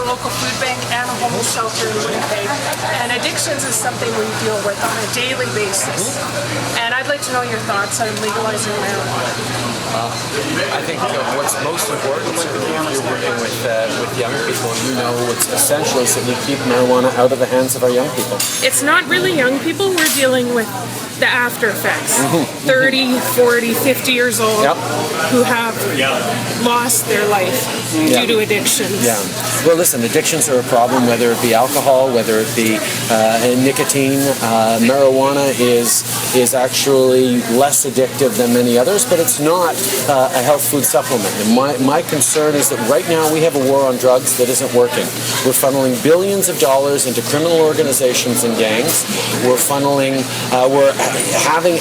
local food bank and a homeless shelter in Winnipeg. And addictions is something we deal with on a daily basis. And I'd like to know your thoughts on legalizing marijuana. I think what's most important, certainly if you're working with young people, you know what's essential is that we keep marijuana out of the hands of our young people. It's not really young people. We're dealing with the after effects. 30, 40, 50 years old who have lost their life due to addictions. Yeah. Well, listen, addictions are a problem, whether it be alcohol, whether it be nicotine. Marijuana is actually less addictive than many others, but it's not a health food supplement. And my concern is that right now we have a war on drugs that isn't working. We're funneling billions of dollars into criminal organizations and gangs. We're funneling, we're having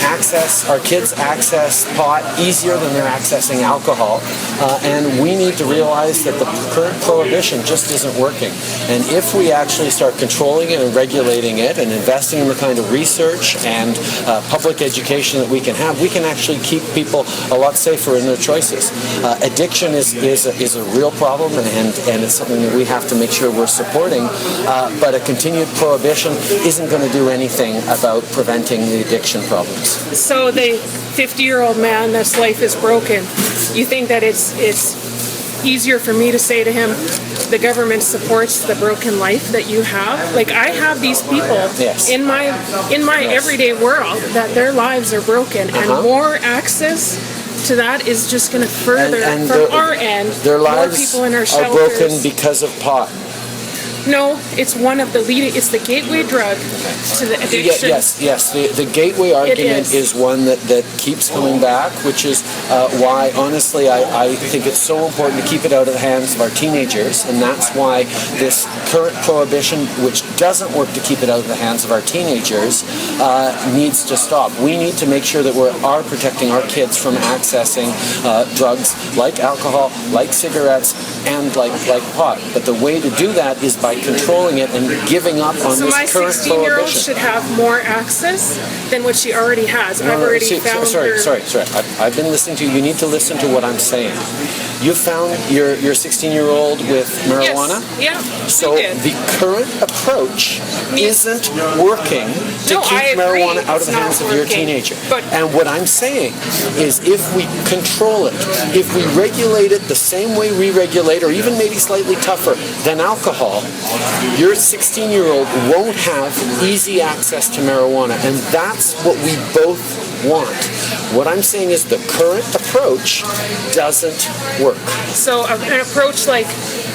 our kids access pot easier than they're accessing alcohol. And we need to realize that the current prohibition just isn't working. And if we actually start controlling it and regulating it and investing in the kind of research and public education that we can actually keep people a lot safer in their choices. Addiction is a real problem, and it's something that we have to make sure we're supporting. But a continued prohibition isn't going to do anything about preventing the addiction problems. So the 50-year-old man, this life is broken. You think that it's easier for me to say to him, the government supports the broken life that you have? Like, I have these people in my everyday world that their lives are broken, and more access to that is just going to further, from our end, their lives more people in our are shelters. broken because of pot. No, it's one of the leading, it's the gateway drug to the addiction. Yes. The gateway argument is one that keeps coming back, which is why, honestly, I think it's so important to keep it out of the hands of our teenagers, and that's why this current prohibition, which doesn't work to keep it out of the hands of our teenagers, needs to stop. We need to make sure that we are protecting our kids from accessing drugs like alcohol, like cigarettes, and like pot. But the way to do that is by controlling it and giving up on this current prohibition. So my 16-year-old should have more access than what she already has. I've already found her... Sorry. I've been listening to you. You need to listen to what I'm saying. You found your 16-year-old with marijuana? Yes. Yeah. So the current approach isn't working to keep marijuana out of the hands of your teenager. And what I'm saying is, if we control it, if we regulate it the same way we regulate, or even maybe slightly tougher than alcohol, your 16-year-old won't have easy access to marijuana, and that's what we both want. What I'm saying is the current approach doesn't work. So an approach like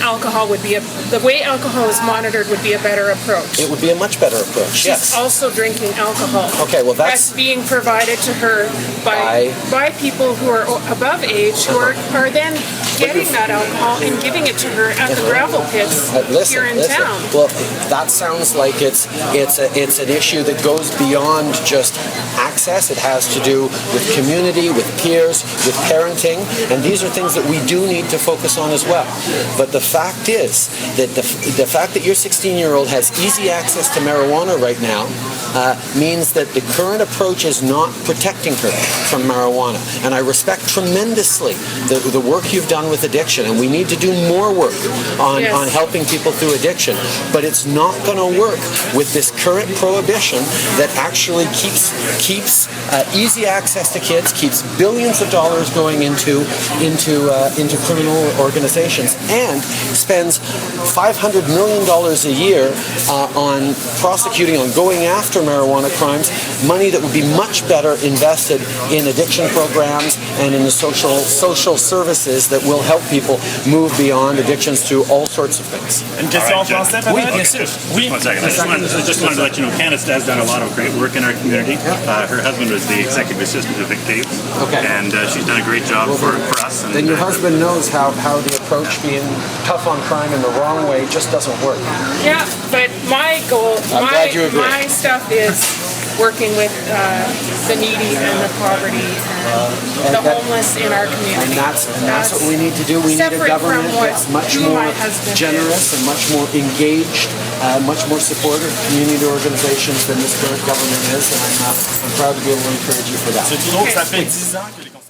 alcohol would be the way alcohol is monitored would be a better approach. It would be a much better approach. She's also drinking alcohol. Okay, well that's being provided to her by people who are above age, who are then getting that alcohol and giving it to her at the gravel pits here in town. Well, that sounds like it's an issue that goes beyond just access. It has to do with community, with peers, with parenting, and these are things that we do need to focus on as well. But the fact is that the fact that your 16-year-old has easy access to marijuana right now means that the current approach is not protecting her from marijuana. And I respect tremendously the work you've done with addiction, and we need to do more work on helping people through addiction. But it's not going to work with this current prohibition that actually keeps easy access to kids, keeps billions of dollars going into criminal organizations, and spends $500 million a year on prosecuting, on going after marijuana crimes, money that would be much better invested in addiction programs and in the social services that will help people move beyond addictions to all sorts of things. And just one second. I just wanted to let you know, Candace has done a lot of great work in our community. Her husband was the executive assistant to Vic Dave, and she's done a great job for us. And then your husband knows how the approach being tough on crime in the wrong way just doesn't work. Yeah, but my goal, my stuff is working with the needy and the poverty and the homeless in our community. And that's what we need to do. We need a government that's much more generous and much more engaged, much more supportive of community organizations than this current government is, and I'm proud to be able to encourage you for that.